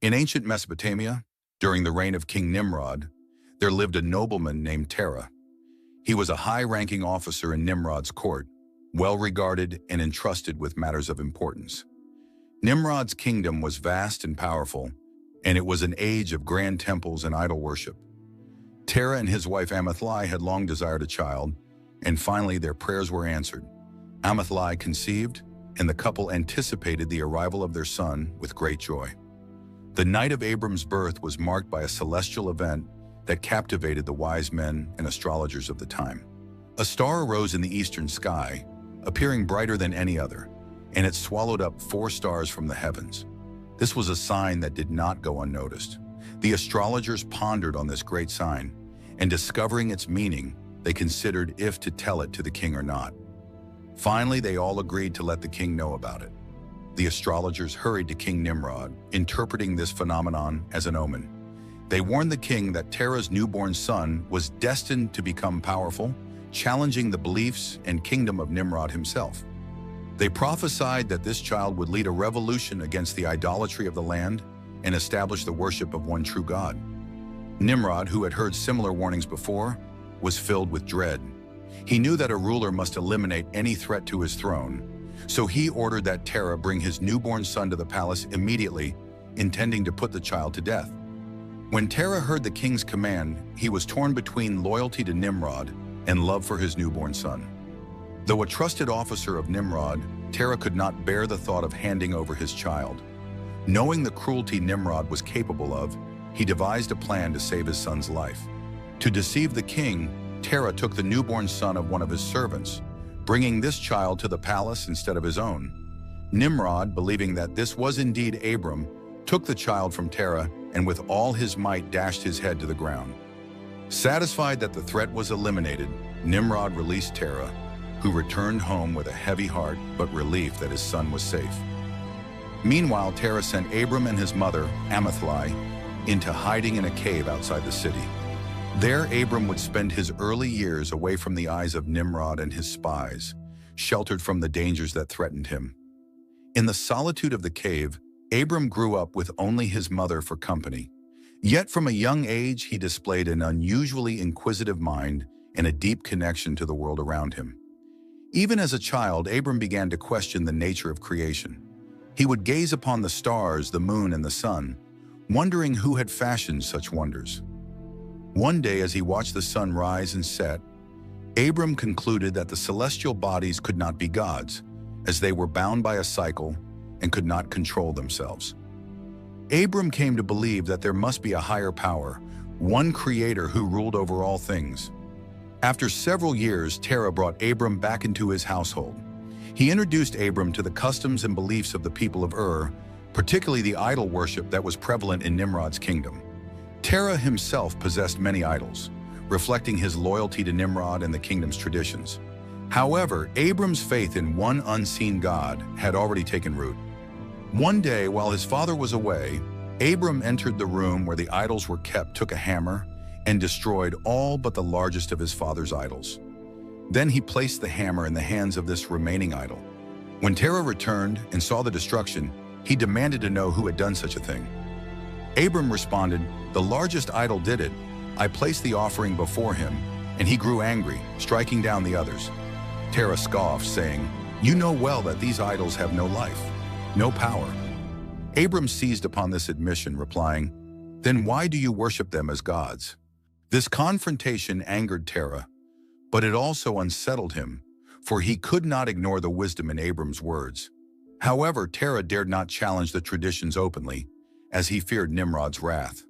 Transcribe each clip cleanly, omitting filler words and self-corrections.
In ancient Mesopotamia, during the reign of King Nimrod, there lived a nobleman named Terah. He was a high-ranking officer in Nimrod's court, well-regarded and entrusted with matters of importance. Nimrod's kingdom was vast and powerful, and it was an age of grand temples and idol worship. Terah and his wife Amithlai had long desired a child, and finally their prayers were answered. Amithlai conceived, and the couple anticipated the arrival of their son with great joy. The night of Abram's birth was marked by a celestial event that captivated the wise men and astrologers of the time. A star arose in the eastern sky, appearing brighter than any other, and it swallowed up 4 stars from the heavens. This was a sign that did not go unnoticed. The astrologers pondered on this great sign, and discovering its meaning, they considered if to tell it to the king or not. Finally, they all agreed to let the king know about it. The astrologers hurried to King Nimrod, interpreting this phenomenon as an omen. They warned the king that Terah's newborn son was destined to become powerful, challenging the beliefs and kingdom of Nimrod himself. They prophesied that this child would lead a revolution against the idolatry of the land and establish the worship of one true God. Nimrod, who had heard similar warnings before, was filled with dread. He knew that a ruler must eliminate any threat to his throne, so he ordered that Terah bring his newborn son to the palace immediately, intending to put the child to death. When Terah heard the king's command, he was torn between loyalty to Nimrod and love for his newborn son. Though a trusted officer of Nimrod, Terah could not bear the thought of handing over his child. Knowing the cruelty Nimrod was capable of, he devised a plan to save his son's life. To deceive the king, Terah took the newborn son of one of his servants, bringing this child to the palace instead of his own. Nimrod, believing that this was indeed Abram, took the child from Terah and with all his might dashed his head to the ground. Satisfied that the threat was eliminated, Nimrod released Terah, who returned home with a heavy heart but relief that his son was safe. Meanwhile, Terah sent Abram and his mother, Amithlai, into hiding in a cave outside the city. There, Abram would spend his early years away from the eyes of Nimrod and his spies, sheltered from the dangers that threatened him. In the solitude of the cave, Abram grew up with only his mother for company. Yet from a young age, he displayed an unusually inquisitive mind and a deep connection to the world around him. Even as a child, Abram began to question the nature of creation. He would gaze upon the stars, the moon, and the sun, wondering who had fashioned such wonders. One day, as he watched the sun rise and set, Abram concluded that the celestial bodies could not be gods, as they were bound by a cycle and could not control themselves. Abram came to believe that there must be a higher power, one creator who ruled over all things. After several years, Terah brought Abram back into his household. He introduced Abram to the customs and beliefs of the people of Ur, particularly the idol worship that was prevalent in Nimrod's kingdom. Terah himself possessed many idols, reflecting his loyalty to Nimrod and the kingdom's traditions. However, Abram's faith in one unseen God had already taken root. One day, while his father was away, Abram entered the room where the idols were kept, took a hammer, and destroyed all but the largest of his father's idols. Then he placed the hammer in the hands of this remaining idol. When Terah returned and saw the destruction, he demanded to know who had done such a thing. Abram responded, "The largest idol did it. I placed the offering before him, and he grew angry, striking down the others." Terah scoffed, saying, "You know well that these idols have no life, no power." Abram seized upon this admission, replying, "Then why do you worship them as gods?" This confrontation angered Terah, but it also unsettled him, for he could not ignore the wisdom in Abram's words. However, Terah dared not challenge the traditions openly, as he feared Nimrod's wrath.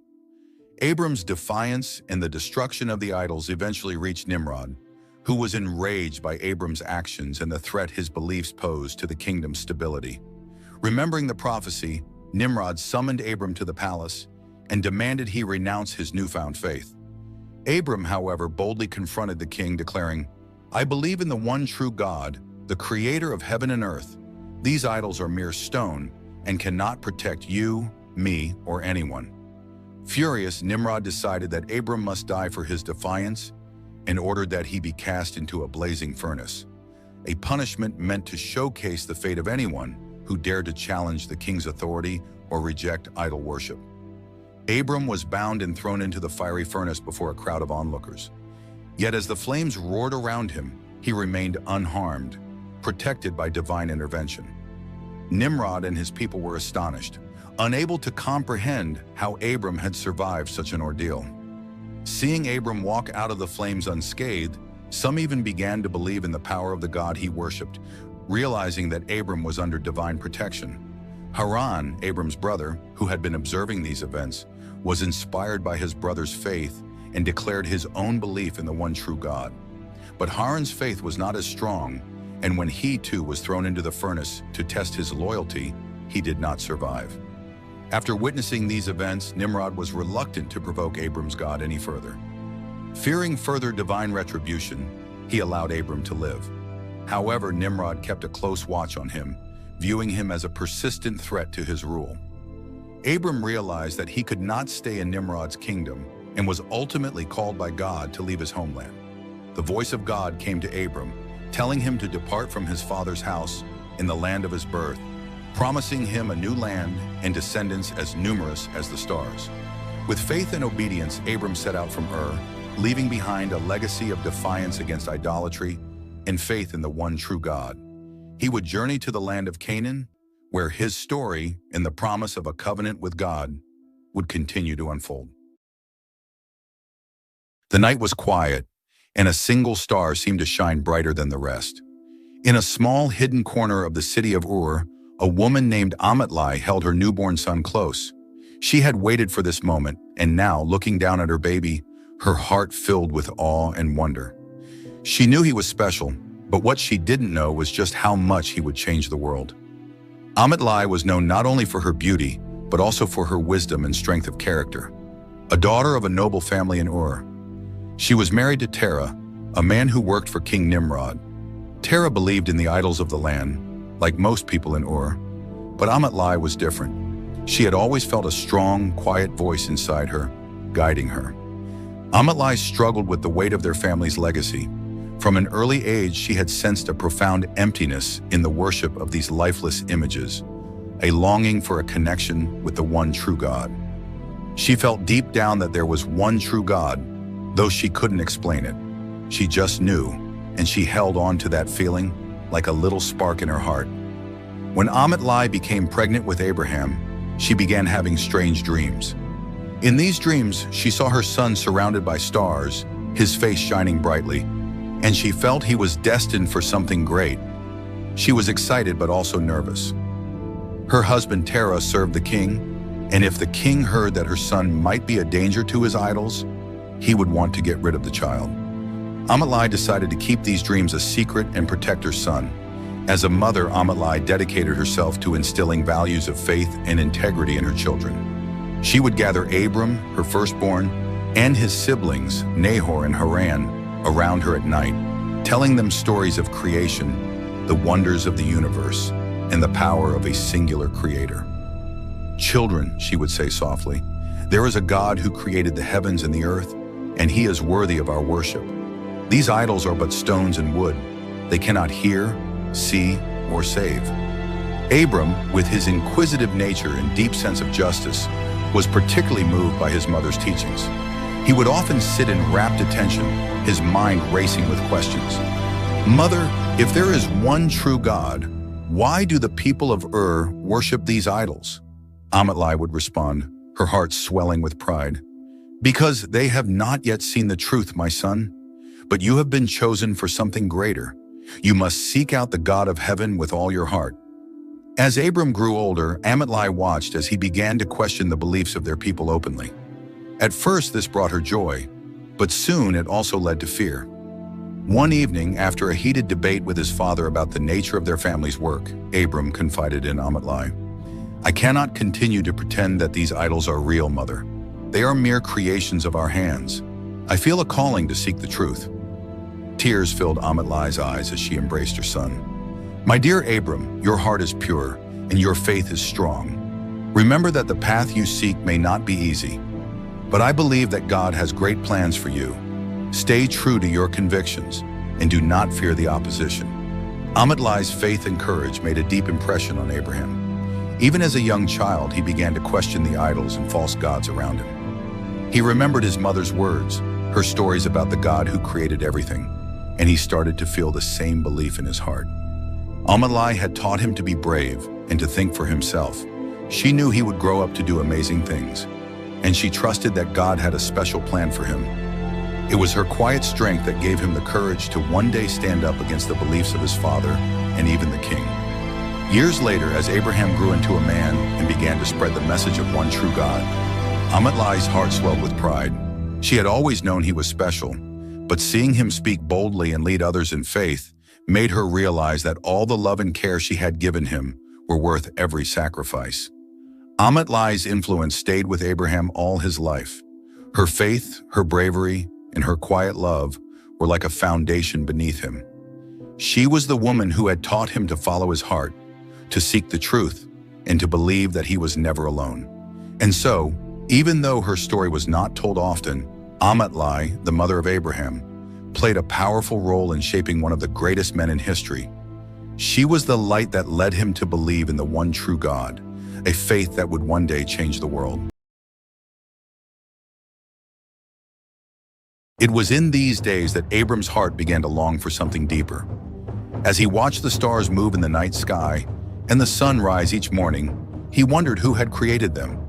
Abram's defiance and the destruction of the idols eventually reached Nimrod, who was enraged by Abram's actions and the threat his beliefs posed to the kingdom's stability. Remembering the prophecy, Nimrod summoned Abram to the palace and demanded he renounce his newfound faith. Abram, however, boldly confronted the king, declaring, "I believe in the one true God, the creator of heaven and earth. These idols are mere stone and cannot protect you, me, or anyone." Furious, Nimrod decided that Abram must die for his defiance and ordered that he be cast into a blazing furnace, a punishment meant to showcase the fate of anyone who dared to challenge the king's authority or reject idol worship. Abram was bound and thrown into the fiery furnace before a crowd of onlookers. Yet as the flames roared around him, he remained unharmed, protected by divine intervention. Nimrod and his people were astonished, unable to comprehend how Abram had survived such an ordeal. Seeing Abram walk out of the flames unscathed, some even began to believe in the power of the God he worshipped, realizing that Abram was under divine protection. Haran, Abram's brother, who had been observing these events, was inspired by his brother's faith and declared his own belief in the one true God. But Haran's faith was not as strong, and when he too was thrown into the furnace to test his loyalty, he did not survive. After witnessing these events, Nimrod was reluctant to provoke Abram's God any further. Fearing further divine retribution, he allowed Abram to live. However, Nimrod kept a close watch on him, viewing him as a persistent threat to his rule. Abram realized that he could not stay in Nimrod's kingdom and was ultimately called by God to leave his homeland. The voice of God came to Abram, telling him to depart from his father's house in the land of his birth, promising him a new land and descendants as numerous as the stars. With faith and obedience, Abram set out from Ur, leaving behind a legacy of defiance against idolatry and faith in the one true God. He would journey to the land of Canaan, where his story and the promise of a covenant with God would continue to unfold. The night was quiet, and a single star seemed to shine brighter than the rest. In a small hidden corner of the city of Ur, a woman named Amittai held her newborn son close. She had waited for this moment, and now, looking down at her baby, her heart filled with awe and wonder. She knew he was special, but what she didn't know was just how much he would change the world. Amittai was known not only for her beauty, but also for her wisdom and strength of character. A daughter of a noble family in Ur, she was married to Terah, a man who worked for King Nimrod. Terah believed in the idols of the land, like most people in Ur, but Amittai was different. She had always felt a strong, quiet voice inside her, guiding her. Amittai struggled with the weight of their family's legacy. From an early age, she had sensed a profound emptiness in the worship of these lifeless images, a longing for a connection with the one true God. She felt deep down that there was one true God, though she couldn't explain it. She just knew, and she held on to that feeling like a little spark in her heart. When Amittai became pregnant with Abraham, she began having strange dreams. In these dreams, she saw her son surrounded by stars, his face shining brightly, and she felt he was destined for something great. She was excited but also nervous. Her husband Terah served the king, and if the king heard that her son might be a danger to his idols, he would want to get rid of the child. Amittai decided to keep these dreams a secret and protect her son. As a mother, Amittai dedicated herself to instilling values of faith and integrity in her children. She would gather Abram, her firstborn, and his siblings, Nahor and Haran, around her at night, telling them stories of creation, the wonders of the universe, and the power of a singular creator. "Children," she would say softly, "there is a God who created the heavens and the earth, and he is worthy of our worship. These idols are but stones and wood. They cannot hear, see, or save." Abram, with his inquisitive nature and deep sense of justice, was particularly moved by his mother's teachings. He would often sit in rapt attention, his mind racing with questions. "Mother, if there is one true God, why do the people of Ur worship these idols?" Amittai would respond, her heart swelling with pride. "Because they have not yet seen the truth, my son. But you have been chosen for something greater. You must seek out the God of heaven with all your heart." As Abram grew older, Amittai watched as he began to question the beliefs of their people openly. At first, this brought her joy, but soon it also led to fear. One evening, after a heated debate with his father about the nature of their family's work, Abram confided in Amittai, "I cannot continue to pretend that these idols are real, mother. They are mere creations of our hands. I feel a calling to seek the truth." Tears filled Amittai's eyes as she embraced her son. "My dear Abram, your heart is pure, and your faith is strong. Remember that the path you seek may not be easy, but I believe that God has great plans for you. Stay true to your convictions, and do not fear the opposition." Amittai's faith and courage made a deep impression on Abraham. Even as a young child, he began to question the idols and false gods around him. He remembered his mother's words, her stories about the God who created everything, and he started to feel the same belief in his heart. Amalai had taught him to be brave and to think for himself. She knew he would grow up to do amazing things, and she trusted that God had a special plan for him. It was her quiet strength that gave him the courage to one day stand up against the beliefs of his father and even the king. Years later, as Abraham grew into a man and began to spread the message of one true God, Amalai's heart swelled with pride. She had always known he was special, but seeing him speak boldly and lead others in faith made her realize that all the love and care she had given him were worth every sacrifice. Amalai's influence stayed with Abraham all his life. Her faith, her bravery, and her quiet love were like a foundation beneath him. She was the woman who had taught him to follow his heart, to seek the truth, and to believe that he was never alone. And so, even though her story was not told often, Amalai, the mother of Abraham, played a powerful role in shaping one of the greatest men in history. She was the light that led him to believe in the one true God, a faith that would one day change the world. It was in these days that Abram's heart began to long for something deeper. As he watched the stars move in the night sky and the sun rise each morning, he wondered who had created them.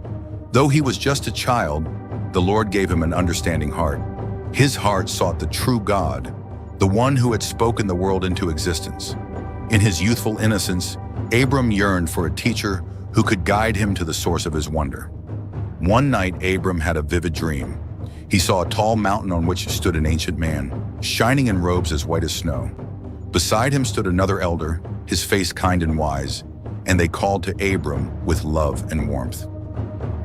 Though he was just a child, the Lord gave him an understanding heart. His heart sought the true God, the one who had spoken the world into existence. In his youthful innocence, Abram yearned for a teacher who could guide him to the source of his wonder. One night, Abram had a vivid dream. He saw a tall mountain on which stood an ancient man, shining in robes as white as snow. Beside him stood another elder, his face kind and wise, and they called to Abram with love and warmth.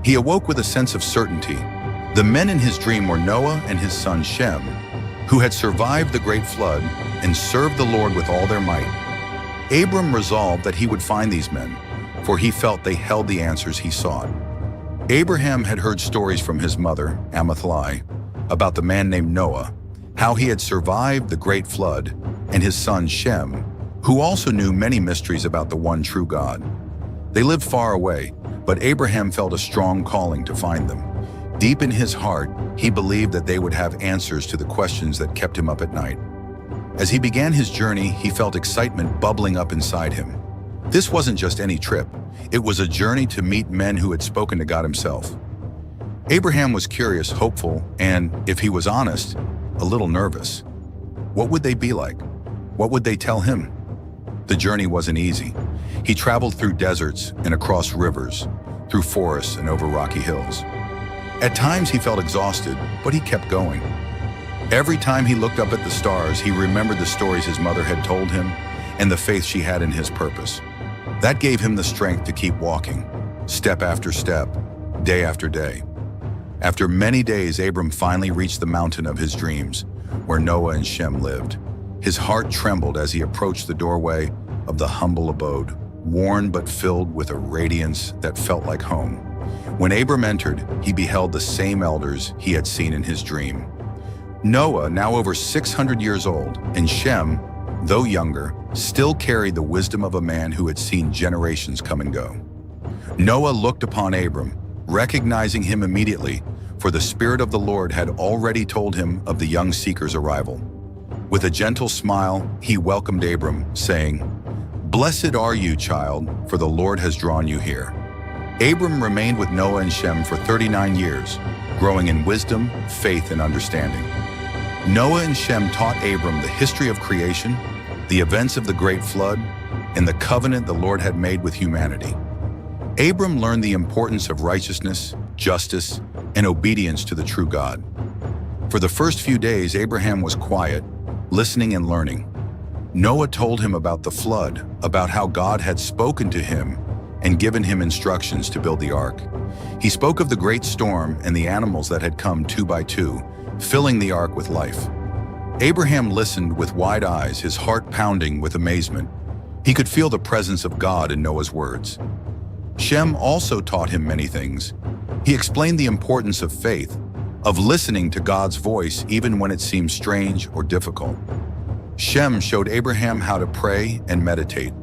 He awoke with a sense of certainty. The men in his dream were Noah and his son Shem, who had survived the great flood and served the Lord with all their might. Abram resolved that he would find these men, for he felt they held the answers he sought. Abraham had heard stories from his mother, Amalai, about the man named Noah, how he had survived the great flood, and his son Shem, who also knew many mysteries about the one true God. They lived far away, but Abraham felt a strong calling to find them. Deep in his heart, he believed that they would have answers to the questions that kept him up at night. As he began his journey, he felt excitement bubbling up inside him. This wasn't just any trip. It was a journey to meet men who had spoken to God himself. Abraham was curious, hopeful, and, if he was honest, a little nervous. What would they be like? What would they tell him? The journey wasn't easy. He traveled through deserts and across rivers, through forests and over rocky hills. At times he felt exhausted, but he kept going. Every time he looked up at the stars, he remembered the stories his mother had told him and the faith she had in his purpose. That gave him the strength to keep walking, step after step, day after day. After many days, Abram finally reached the mountain of his dreams, where Noah and Shem lived. His heart trembled as he approached the doorway of the humble abode, worn but filled with a radiance that felt like home. When Abram entered, he beheld the same elders he had seen in his dream. Noah, now over 600 years old, and Shem, though younger, still carried the wisdom of a man who had seen generations come and go. Noah looked upon Abram, recognizing him immediately, for the Spirit of the Lord had already told him of the young seeker's arrival. With a gentle smile, he welcomed Abram, saying, "Blessed are you, child, for the Lord has drawn you here." Abram remained with Noah and Shem for 39 years, growing in wisdom, faith, and understanding. Noah and Shem taught Abram the history of creation, the events of the great flood, and the covenant the Lord had made with humanity. Abram learned the importance of righteousness, justice, and obedience to the true God. For the first few days, Abraham was quiet, listening and learning. Noah told him about the flood, about how God had spoken to him and given him instructions to build the ark. He spoke of the great storm and the animals that had come two by two, filling the ark with life. Abraham listened with wide eyes, his heart pounding with amazement. He could feel the presence of God in Noah's words. Shem also taught him many things. He explained the importance of faith, of listening to God's voice even when it seemed strange or difficult. Shem showed Abraham how to pray and meditate,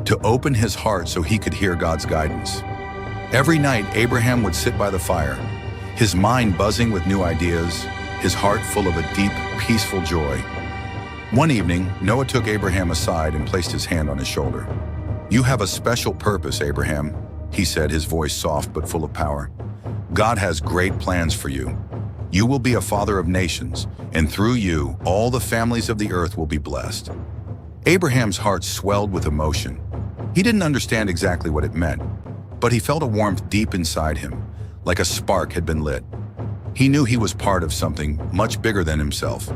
to open his heart so he could hear God's guidance. Every night, Abraham would sit by the fire, his mind buzzing with new ideas, his heart full of a deep, peaceful joy. One evening, Noah took Abraham aside and placed his hand on his shoulder. "You have a special purpose, Abraham," he said, his voice soft but full of power. "God has great plans for you. You will be a father of nations, and through you, all the families of the earth will be blessed." Abraham's heart swelled with emotion. He didn't understand exactly what it meant, but he felt a warmth deep inside him, like a spark had been lit. He knew he was part of something much bigger than himself.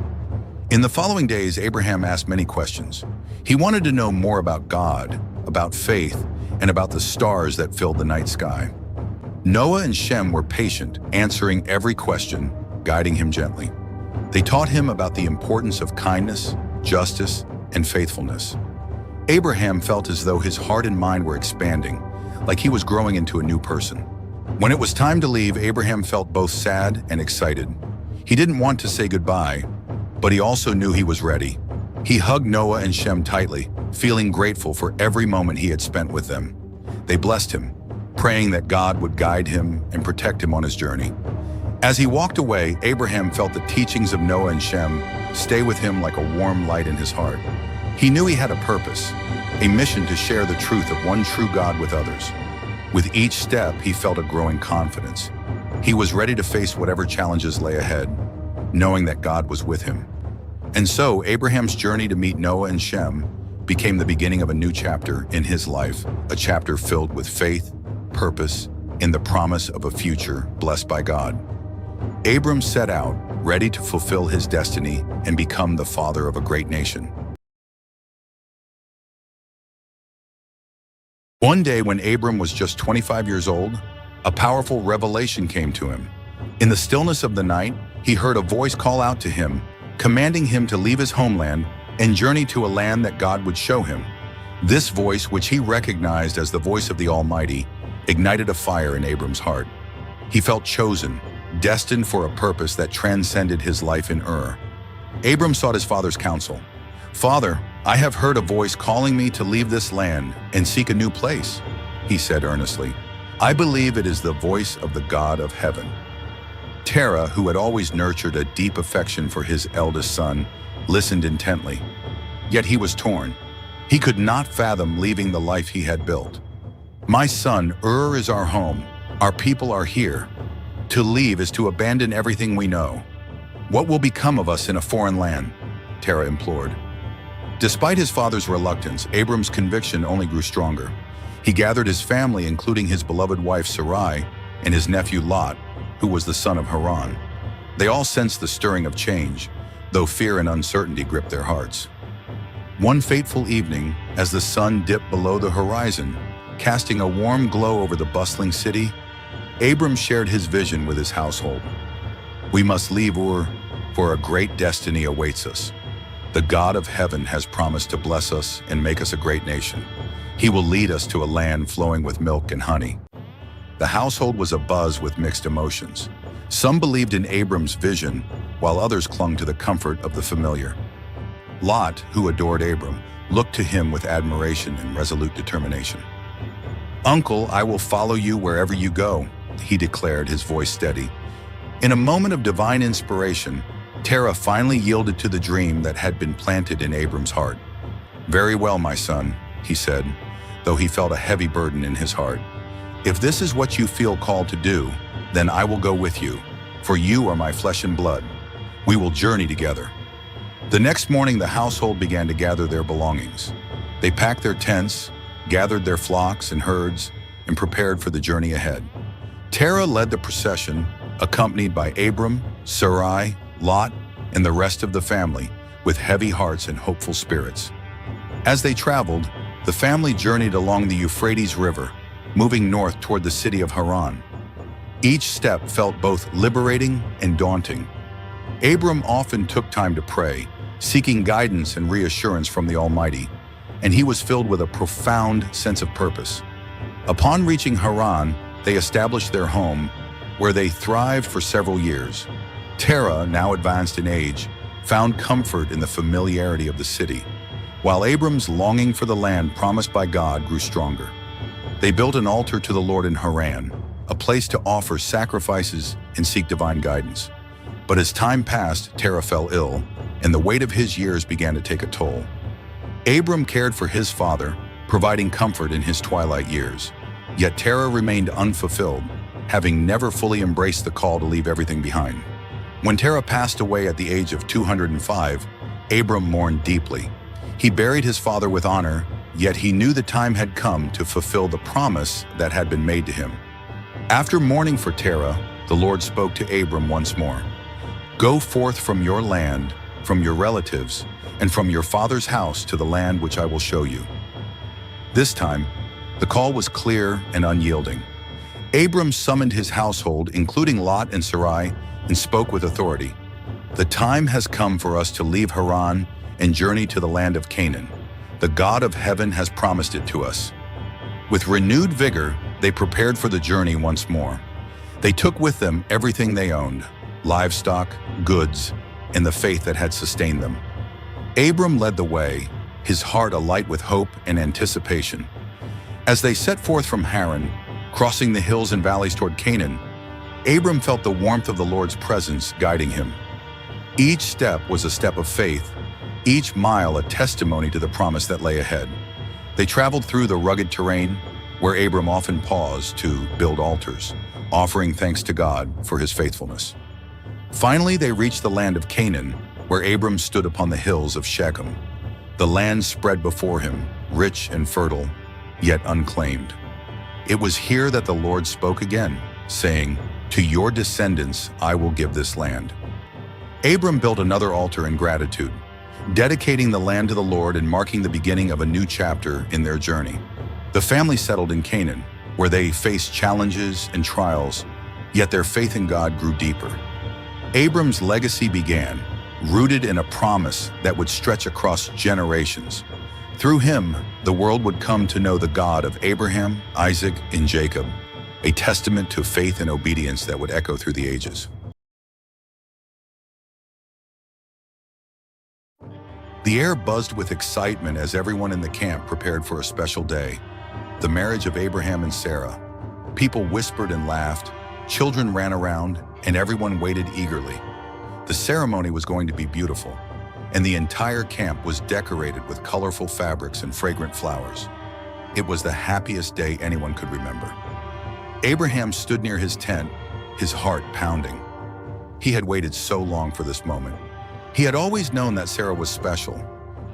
In the following days, Abraham asked many questions. He wanted to know more about God, about faith, and about the stars that filled the night sky. Noah and Shem were patient, answering every question, guiding him gently. They taught him about the importance of kindness, justice, and faithfulness. Abraham felt as though his heart and mind were expanding, like he was growing into a new person. When it was time to leave, Abraham felt both sad and excited. He didn't want to say goodbye, but he also knew he was ready. He hugged Noah and Shem tightly, feeling grateful for every moment he had spent with them. They blessed him, praying that God would guide him and protect him on his journey. As he walked away, Abraham felt the teachings of Noah and Shem stay with him like a warm light in his heart. He knew he had a purpose, a mission to share the truth of one true God with others. With each step, he felt a growing confidence. He was ready to face whatever challenges lay ahead, knowing that God was with him. And so, Abraham's journey to meet Noah and Shem became the beginning of a new chapter in his life, a chapter filled with faith, purpose, and the promise of a future blessed by God. Abram set out, ready to fulfill his destiny and become the father of a great nation. One day when Abram was just 25 years old, a powerful revelation came to him. In the stillness of the night, he heard a voice call out to him, commanding him to leave his homeland and journey to a land that God would show him. This voice, which he recognized as the voice of the Almighty, ignited a fire in Abram's heart. He felt chosen, destined for a purpose that transcended his life in Ur. Abram sought his father's counsel. "Father, I have heard a voice calling me to leave this land and seek a new place," he said earnestly. "I believe it is the voice of the God of heaven." Terah, who had always nurtured a deep affection for his eldest son, listened intently. Yet he was torn. He could not fathom leaving the life he had built. "My son, Ur is our home. Our people are here. To leave is to abandon everything we know. What will become of us in a foreign land?" Terah implored. Despite his father's reluctance, Abram's conviction only grew stronger. He gathered his family, including his beloved wife Sarai and his nephew Lot, who was the son of Haran. They all sensed the stirring of change, though fear and uncertainty gripped their hearts. One fateful evening, as the sun dipped below the horizon, casting a warm glow over the bustling city, Abram shared his vision with his household. "We must leave Ur, for a great destiny awaits us. The God of heaven has promised to bless us and make us a great nation. He will lead us to a land flowing with milk and honey." The household was abuzz with mixed emotions. Some believed in Abram's vision, while others clung to the comfort of the familiar. Lot, who adored Abram, looked to him with admiration and resolute determination. "Uncle, I will follow you wherever you go," he declared, his voice steady. In a moment of divine inspiration, Terah finally yielded to the dream that had been planted in Abram's heart. "Very well, my son," he said, though he felt a heavy burden in his heart. "If this is what you feel called to do, then I will go with you, for you are my flesh and blood. We will journey together." The next morning, the household began to gather their belongings. They packed their tents, gathered their flocks and herds, and prepared for the journey ahead. Terah led the procession, accompanied by Abram, Sarai, Lot, and the rest of the family, with heavy hearts and hopeful spirits. As they traveled, the family journeyed along the Euphrates River, moving north toward the city of Haran. Each step felt both liberating and daunting. Abram often took time to pray, seeking guidance and reassurance from the Almighty, and he was filled with a profound sense of purpose. Upon reaching Haran, they established their home, where they thrived for several years. Terah, now advanced in age, found comfort in the familiarity of the city. while Abram's longing for the land promised by God grew stronger. They built an altar to the Lord in Haran, a place to offer sacrifices and seek divine guidance. But as time passed, Terah fell ill, and the weight of his years began to take a toll. Abram cared for his father, providing comfort in his twilight years. Yet Terah remained unfulfilled, having never fully embraced the call to leave everything behind. When Terah passed away at the age of 205, Abram mourned deeply. He buried his father with honor, yet he knew the time had come to fulfill the promise that had been made to him. After mourning for Terah, the Lord spoke to Abram once more. "Go forth from your land, from your relatives, and from your father's house to the land which I will show you." This time, the call was clear and unyielding. Abram summoned his household, including Lot and Sarai, and spoke with authority. "The time has come for us to leave Haran and journey to the land of Canaan. The God of heaven has promised it to us." With renewed vigor, they prepared for the journey once more. They took with them everything they owned, livestock, goods, and the faith that had sustained them. Abram led the way, his heart alight with hope and anticipation. As they set forth from Haran, crossing the hills and valleys toward Canaan, Abram felt the warmth of the Lord's presence guiding him. Each step was a step of faith, each mile a testimony to the promise that lay ahead. They traveled through the rugged terrain, where Abram often paused to build altars, offering thanks to God for his faithfulness. Finally, they reached the land of Canaan, where Abram stood upon the hills of Shechem. The land spread before him, rich and fertile, yet unclaimed. It was here that the Lord spoke again, saying, "To your descendants I will give this land." Abram built another altar in gratitude, dedicating the land to the Lord and marking the beginning of a new chapter in their journey. The family settled in Canaan, where they faced challenges and trials, yet their faith in God grew deeper. Abram's legacy began, rooted in a promise that would stretch across generations. Through him, the world would come to know the God of Abraham, Isaac, and Jacob, a testament to faith and obedience that would echo through the ages. The air buzzed with excitement as everyone in the camp prepared for a special day, the marriage of Abraham and Sarah. People whispered and laughed, children ran around, and everyone waited eagerly. The ceremony was going to be beautiful, and the entire camp was decorated with colorful fabrics and fragrant flowers. It was the happiest day anyone could remember. Abraham stood near his tent, his heart pounding. He had waited so long for this moment. He had always known that Sarah was special.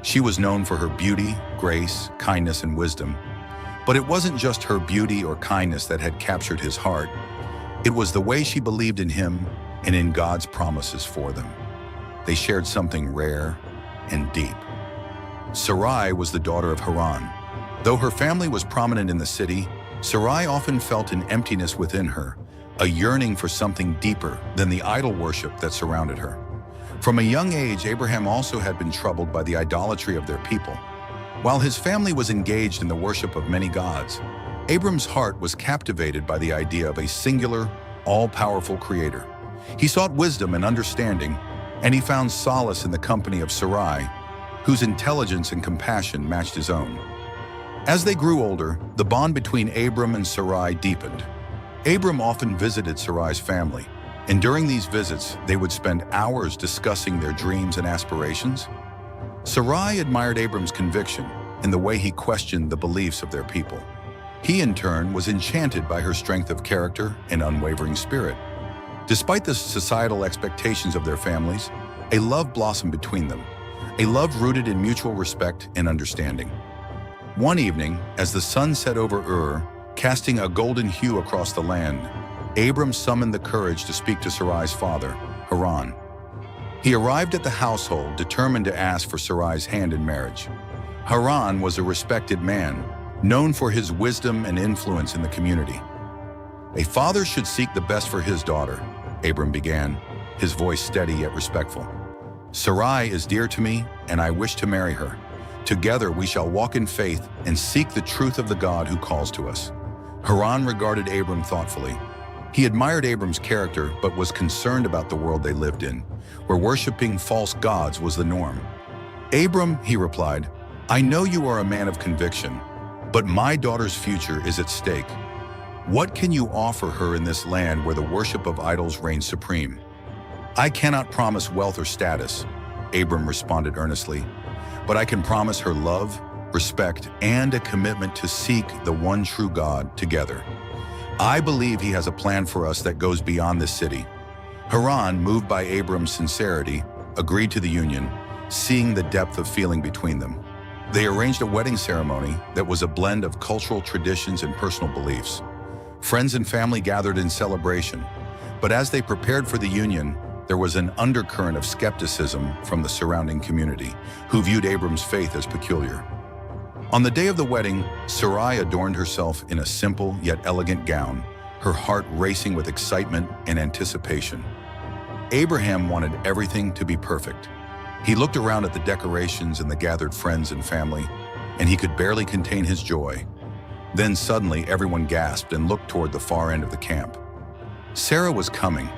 She was known for her beauty, grace, kindness, and wisdom. But it wasn't just her beauty or kindness that had captured his heart. It was the way she believed in him and in God's promises for them. They shared something rare and deep. Sarai was the daughter of Haran. Though her family was prominent in the city, Sarai often felt an emptiness within her, a yearning for something deeper than the idol worship that surrounded her. From a young age, Abraham also had been troubled by the idolatry of their people. While his family was engaged in the worship of many gods, Abram's heart was captivated by the idea of a singular, all-powerful creator. He sought wisdom and understanding, and he found solace in the company of Sarai, whose intelligence and compassion matched his own. As they grew older, the bond between Abram and Sarai deepened. Abram often visited Sarai's family, and during these visits, they would spend hours discussing their dreams and aspirations. Sarai admired Abram's conviction in the way he questioned the beliefs of their people. He, in turn, was enchanted by her strength of character and unwavering spirit. Despite the societal expectations of their families, a love blossomed between them, a love rooted in mutual respect and understanding. One evening, as the sun set over Ur, casting a golden hue across the land, Abram summoned the courage to speak to Sarai's father, Haran. He arrived at the household determined to ask for Sarai's hand in marriage. Haran was a respected man, known for his wisdom and influence in the community. "A father should seek the best for his daughter," Abram began, his voice steady yet respectful. "Sarai is dear to me, and I wish to marry her. Together we shall walk in faith and seek the truth of the God who calls to us." Haran regarded Abram thoughtfully. He admired Abram's character, but was concerned about the world they lived in, where worshiping false gods was the norm. "Abram," he replied, I know you are a man of conviction, but my daughter's future is at stake. What can you offer her in this land where the worship of idols reigns supreme? I cannot promise wealth or status, Abram responded earnestly, but I can promise her love, respect, and a commitment to seek the one true God together. I believe he has a plan for us that goes beyond this city. Haran, moved by Abram's sincerity, agreed to the union, seeing the depth of feeling between them. They arranged a wedding ceremony that was a blend of cultural traditions and personal beliefs. Friends and family gathered in celebration, but as they prepared for the union, there was an undercurrent of skepticism from the surrounding community, who viewed Abram's faith as peculiar. On the day of the wedding, Sarai adorned herself in a simple yet elegant gown, her heart racing with excitement and anticipation. Abraham wanted everything to be perfect. He looked around at the decorations and the gathered friends and family, and he could barely contain his joy. Then suddenly everyone gasped and looked toward the far end of the camp. Sarah was coming.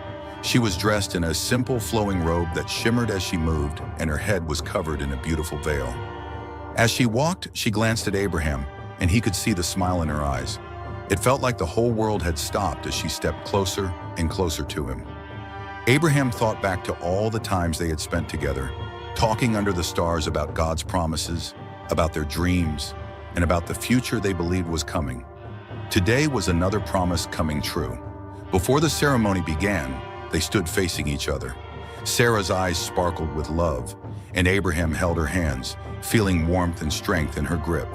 She was dressed in a simple flowing robe that shimmered as she moved, and her head was covered in a beautiful veil. As she walked, she glanced at Abraham, and he could see the smile in her eyes. It felt like the whole world had stopped as she stepped closer and closer to him. Abraham thought back to all the times they had spent together, talking under the stars about God's promises, about their dreams, and about the future they believed was coming. Today was another promise coming true. Before the ceremony began, they stood facing each other. Sarah's eyes sparkled with love, and Abraham held her hands, feeling warmth and strength in her grip.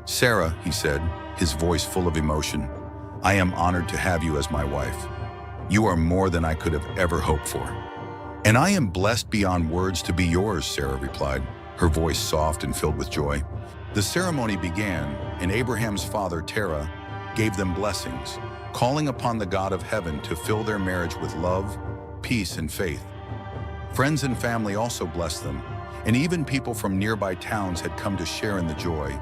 "Sarah," he said, his voice full of emotion, "I am honored to have you as my wife. You are more than I could have ever hoped for." "And I am blessed beyond words to be yours," Sarah replied, her voice soft and filled with joy. The ceremony began, and Abraham's father, Terah, gave them blessings, calling upon the God of heaven to fill their marriage with love, peace, and faith. Friends and family also blessed them, and even people from nearby towns had come to share in the joy,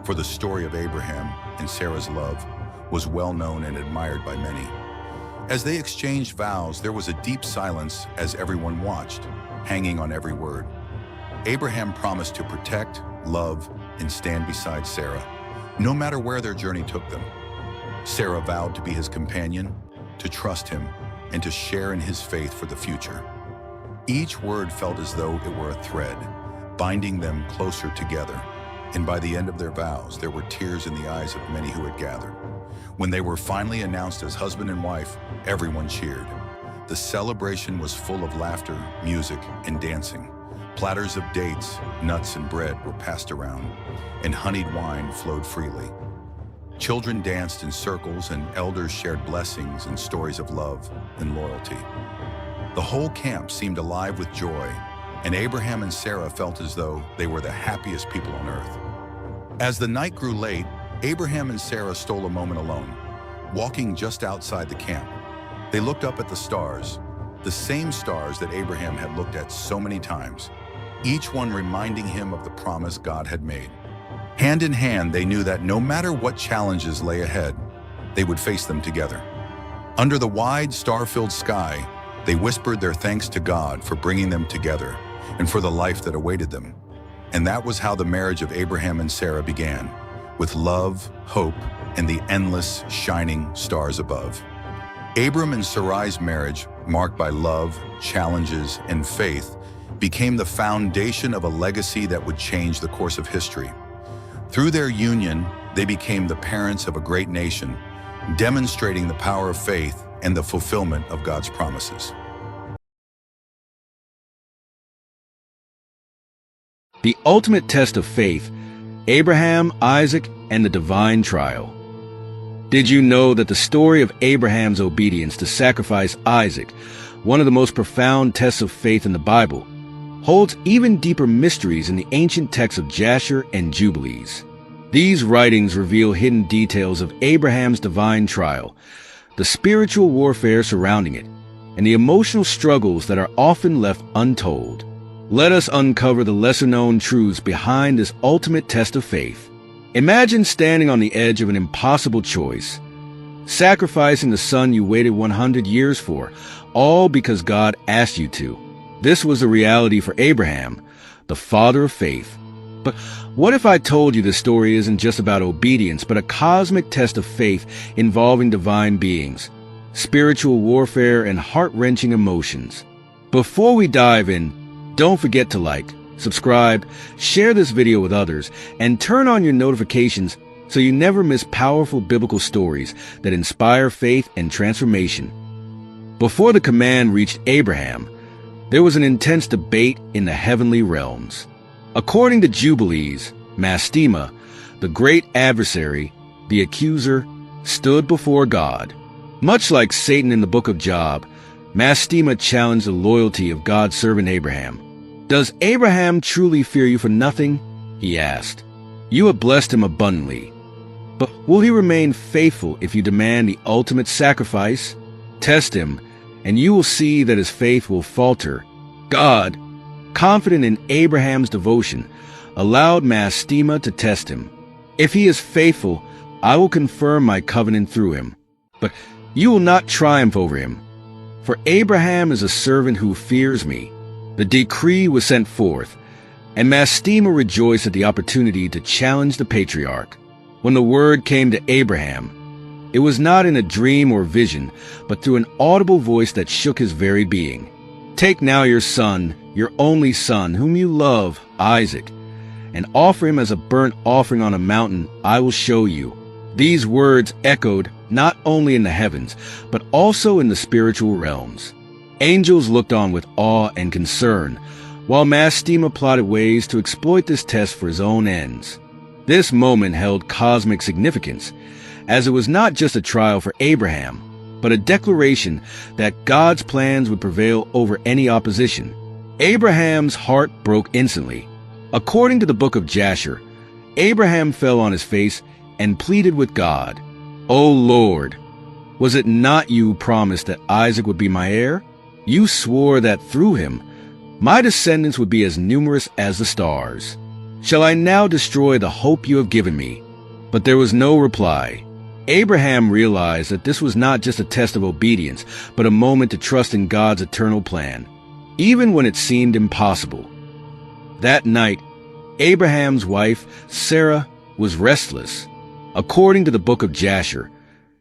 for the story of Abraham and Sarah's love was well known and admired by many. As they exchanged vows, there was a deep silence as everyone watched, hanging on every word. Abraham promised to protect, love, and stand beside Sarah, no matter where their journey took them. Sarah vowed to be his companion, to trust him, and to share in his faith for the future. Each word felt as though it were a thread, binding them closer together, and by the end of their vows, there were tears in the eyes of many who had gathered. When they were finally announced as husband and wife, everyone cheered. The celebration was full of laughter, music, and dancing. Platters of dates, nuts, and bread were passed around, and honeyed wine flowed freely. Children danced in circles, and elders shared blessings and stories of love and loyalty. The whole camp seemed alive with joy, and Abraham and Sarah felt as though they were the happiest people on earth. As the night grew late, Abraham and Sarah stole a moment alone, walking just outside the camp. They looked up at the stars, the same stars that Abraham had looked at so many times, each one reminding him of the promise God had made. Hand in hand, they knew that no matter what challenges lay ahead, they would face them together. Under the wide, star-filled sky, they whispered their thanks to God for bringing them together and for the life that awaited them. And that was how the marriage of Abraham and Sarah began, with love, hope, and the endless, shining stars above. Abram and Sarai's marriage, marked by love, challenges, and faith, became the foundation of a legacy that would change the course of history. Through their union, they became the parents of a great nation, demonstrating the power of faith and the fulfillment of God's promises. The ultimate test of faith, Abraham, Isaac, and the divine trial. Did you know that the story of Abraham's obedience to sacrifice Isaac, one of the most profound tests of faith in the Bible, holds even deeper mysteries in the ancient texts of Jasher and Jubilees? These writings reveal hidden details of Abraham's divine trial, the spiritual warfare surrounding it, and the emotional struggles that are often left untold. Let us uncover the lesser-known truths behind this ultimate test of faith. Imagine standing on the edge of an impossible choice, sacrificing the son you waited 100 years for, all because God asked you to. This was the reality for Abraham, the father of faith. But what if I told you the story isn't just about obedience, but a cosmic test of faith involving divine beings, spiritual warfare, and heart-wrenching emotions? Before we dive in, don't forget to like, subscribe, share this video with others, and turn on your notifications so you never miss powerful biblical stories that inspire faith and transformation. Before the command reached Abraham, there was an intense debate in the heavenly realms. According to Jubilees, Mastema, the great adversary, the accuser, stood before God. Much like Satan in the book of Job, Mastema challenged the loyalty of God's servant Abraham. "Does Abraham truly fear you for nothing?" he asked. "You have blessed him abundantly. But will he remain faithful if you demand the ultimate sacrifice? Test him, and you will see that his faith will falter." God, confident in Abraham's devotion, allowed Mastema to test him. "If he is faithful, I will confirm my covenant through him. But you will not triumph over him. For Abraham is a servant who fears me." The decree was sent forth, and Mastema rejoiced at the opportunity to challenge the patriarch. When the word came to Abraham, it was not in a dream or vision, but through an audible voice that shook his very being. "Take now your son, your only son, whom you love, Isaac, and offer him as a burnt offering on a mountain I will show you." These words echoed not only in the heavens, but also in the spiritual realms. Angels looked on with awe and concern, while Mastema plotted ways to exploit this test for his own ends. This moment held cosmic significance, as it was not just a trial for Abraham, but a declaration that God's plans would prevail over any opposition. Abraham's heart broke instantly. According to the book of Jasher, Abraham fell on his face and pleaded with God, "O Lord, was it not you who promised that Isaac would be my heir? You swore that through him, my descendants would be as numerous as the stars. Shall I now destroy the hope you have given me?" But there was no reply. Abraham realized that this was not just a test of obedience, but a moment to trust in God's eternal plan, even when it seemed impossible. That night, Abraham's wife, Sarah, was restless. According to the book of Jasher,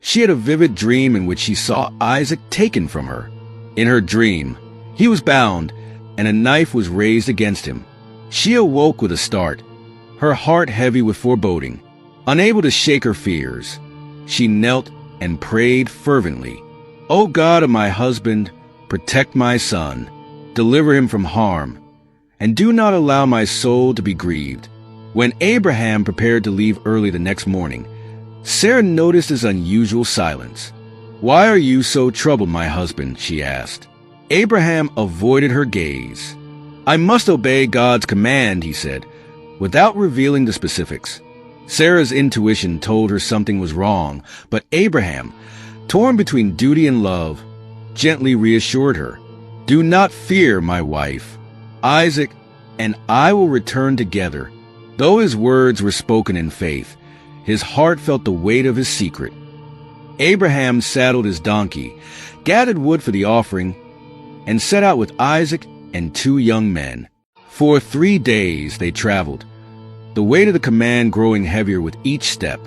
she had a vivid dream in which she saw Isaac taken from her. In her dream, he was bound, and a knife was raised against him. She awoke with a start, her heart heavy with foreboding. Unable to shake her fears, she knelt and prayed fervently. "O God of my husband, protect my son, deliver him from harm, and do not allow my soul to be grieved." When Abraham prepared to leave early the next morning, Sarah noticed his unusual silence. "Why are you so troubled, my husband?" she asked. Abraham avoided her gaze. "I must obey God's command," he said, without revealing the specifics. Sarah's intuition told her something was wrong, but Abraham, torn between duty and love, gently reassured her. "Do not fear, my wife. Isaac and I will return together." Though his words were spoken in faith, his heart felt the weight of his secret. Abraham saddled his donkey, gathered wood for the offering, and set out with Isaac and 2 young men. For 3 days they traveled, the weight of the command growing heavier with each step.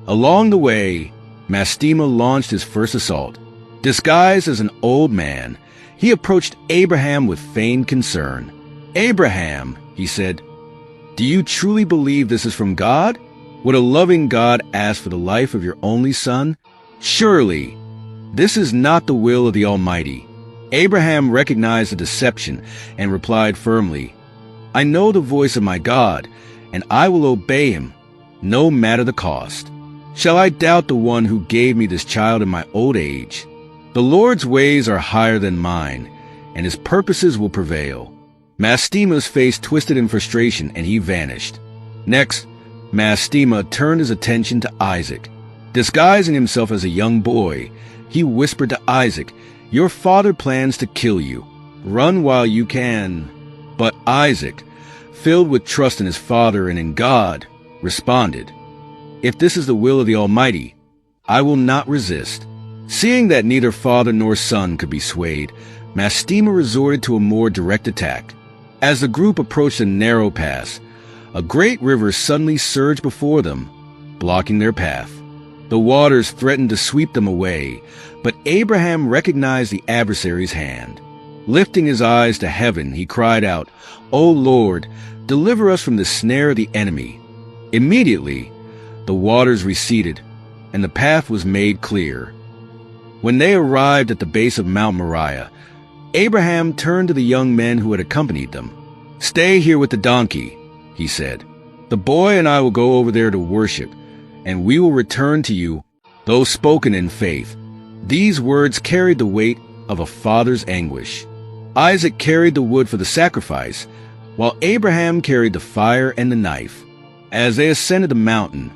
Along the way, Mastema launched his first assault. Disguised as an old man, he approached Abraham with feigned concern. "Abraham," he said, "do you truly believe this is from God? Would a loving God ask for the life of your only son? Surely, this is not the will of the Almighty." Abraham recognized the deception and replied firmly, "I know the voice of my God, and I will obey him, no matter the cost. Shall I doubt the one who gave me this child in my old age? The Lord's ways are higher than mine, and his purposes will prevail." Mastema's face twisted in frustration, and he vanished. Next, Mastema turned his attention to Isaac. Disguising himself as a young boy, he whispered to Isaac, "Your father plans to kill you. Run while you can." But Isaac, filled with trust in his father and in God, responded, "If this is the will of the Almighty, I will not resist." Seeing that neither father nor son could be swayed, Mastema resorted to a more direct attack. As the group approached a narrow pass, a great river suddenly surged before them, blocking their path. The waters threatened to sweep them away, but Abraham recognized the adversary's hand. Lifting his eyes to heaven, he cried out, "O Lord, deliver us from the snare of the enemy." Immediately, the waters receded, and the path was made clear. When they arrived at the base of Mount Moriah, Abraham turned to the young men who had accompanied them. "Stay here with the donkey," he said. "The boy and I will go over there to worship, and we will return to you." Though spoken in faith, these words carried the weight of a father's anguish. Isaac carried the wood for the sacrifice, while Abraham carried the fire and the knife. As they ascended the mountain,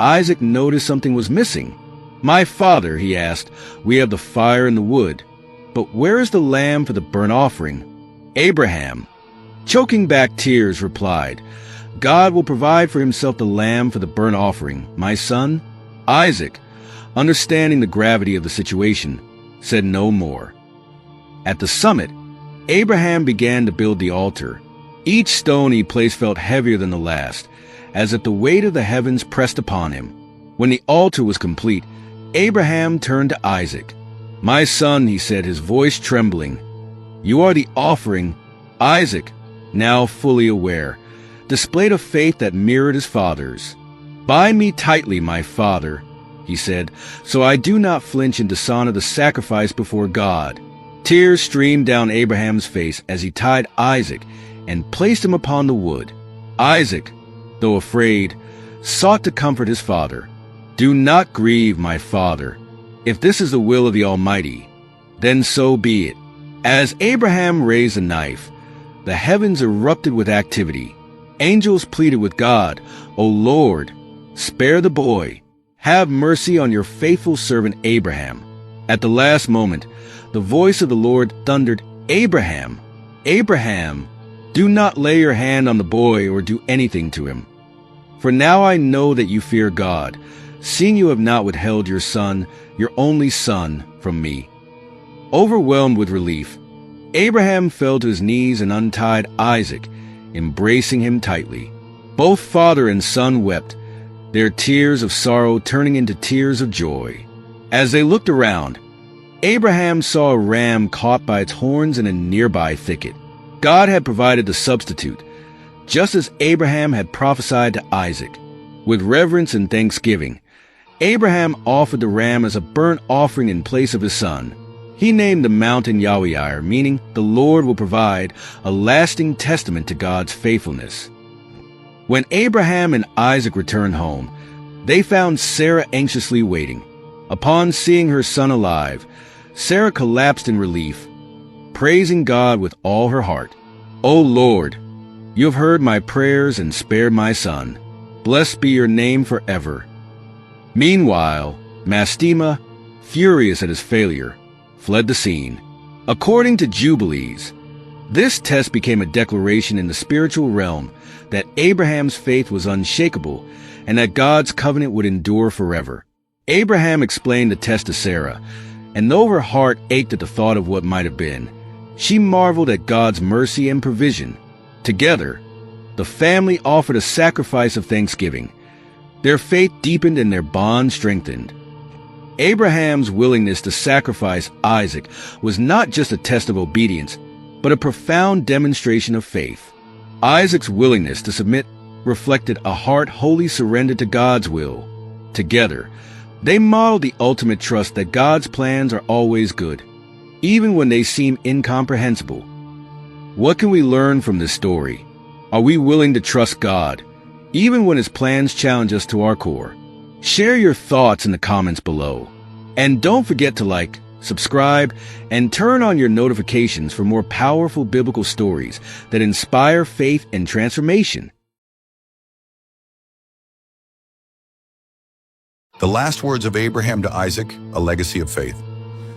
Isaac noticed something was missing. "My father," he asked, "we have the fire and the wood, but where is the lamb for the burnt offering?" Abraham, choking back tears, replied, "God will provide for himself the lamb for the burnt offering, my son." Isaac, understanding the gravity of the situation, said no more. At the summit, Abraham began to build the altar. Each stone he placed felt heavier than the last, as if the weight of the heavens pressed upon him. When the altar was complete, Abraham turned to Isaac. "My son," he said, his voice trembling, "you are the offering." Isaac, now fully aware, displayed a faith that mirrored his father's. "Bind me tightly, my father," he said, "so I do not flinch and dishonor the sacrifice before God." Tears streamed down Abraham's face as he tied Isaac and placed him upon the wood. Isaac, though afraid, sought to comfort his father. "Do not grieve, my father. If this is the will of the Almighty, then so be it." As Abraham raised the knife, the heavens erupted with activity. Angels pleaded with God, "O Lord, spare the boy. Have mercy on your faithful servant Abraham." At the last moment, the voice of the Lord thundered, "Abraham, Abraham, do not lay your hand on the boy or do anything to him. For now I know that you fear God, seeing you have not withheld your son, your only son, from me." Overwhelmed with relief, Abraham fell to his knees and untied Isaac, embracing him tightly. Both father and son wept, their tears of sorrow turning into tears of joy. As they looked around, Abraham saw a ram caught by its horns in a nearby thicket. God had provided the substitute, just as Abraham had prophesied to Isaac. With reverence and thanksgiving, Abraham offered the ram as a burnt offering in place of his son. He named the mountain Yahweh, meaning the Lord will provide, a lasting testament to God's faithfulness. When Abraham and Isaac returned home, they found Sarah anxiously waiting. Upon seeing her son alive, Sarah collapsed in relief, praising God with all her heart. "O Lord, you have heard my prayers and spared my son. Blessed be your name forever." Meanwhile, Mastema, furious at his failure, fled the scene. According to Jubilees, this test became a declaration in the spiritual realm that Abraham's faith was unshakable and that God's covenant would endure forever. Abraham explained the test to Sarah, and though her heart ached at the thought of what might have been, she marveled at God's mercy and provision. Together, the family offered a sacrifice of thanksgiving. Their faith deepened and their bond strengthened. Abraham's willingness to sacrifice Isaac was not just a test of obedience, but a profound demonstration of faith. Isaac's willingness to submit reflected a heart wholly surrendered to God's will. Together, they modeled the ultimate trust that God's plans are always good, even when they seem incomprehensible. What can we learn from this story? Are we willing to trust God, even when His plans challenge us to our core? Share your thoughts in the comments below. And don't forget to like, subscribe, and turn on your notifications for more powerful biblical stories that inspire faith and transformation. The last words of Abraham to Isaac, a legacy of faith.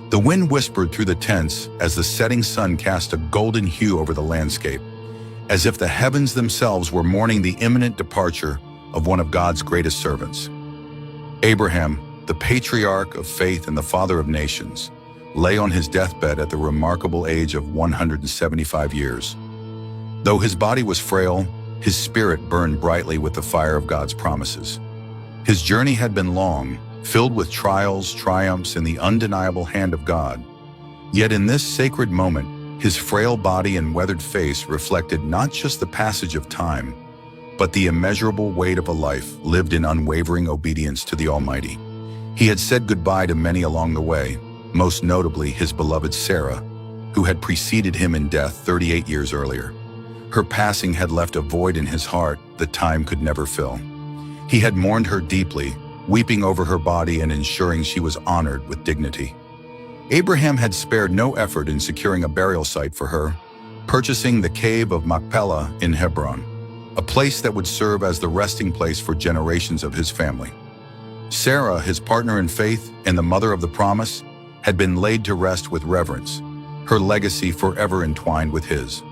The wind whispered through the tents as the setting sun cast a golden hue over the landscape, as if the heavens themselves were mourning the imminent departure of one of God's greatest servants. Abraham, the patriarch of faith and the father of nations, lay on his deathbed at the remarkable age of 175 years. Though his body was frail, his spirit burned brightly with the fire of God's promises. His journey had been long, filled with trials, triumphs, and the undeniable hand of God. Yet in this sacred moment, his frail body and weathered face reflected not just the passage of time, but the immeasurable weight of a life lived in unwavering obedience to the Almighty. He had said goodbye to many along the way, most notably his beloved Sarah, who had preceded him in death 38 years earlier. Her passing had left a void in his heart that time could never fill. He had mourned her deeply, weeping over her body and ensuring she was honored with dignity. Abraham had spared no effort in securing a burial site for her, purchasing the cave of Machpelah in Hebron, a place that would serve as the resting place for generations of his family. Sarah, his partner in faith and the mother of the promise, had been laid to rest with reverence, her legacy forever entwined with his.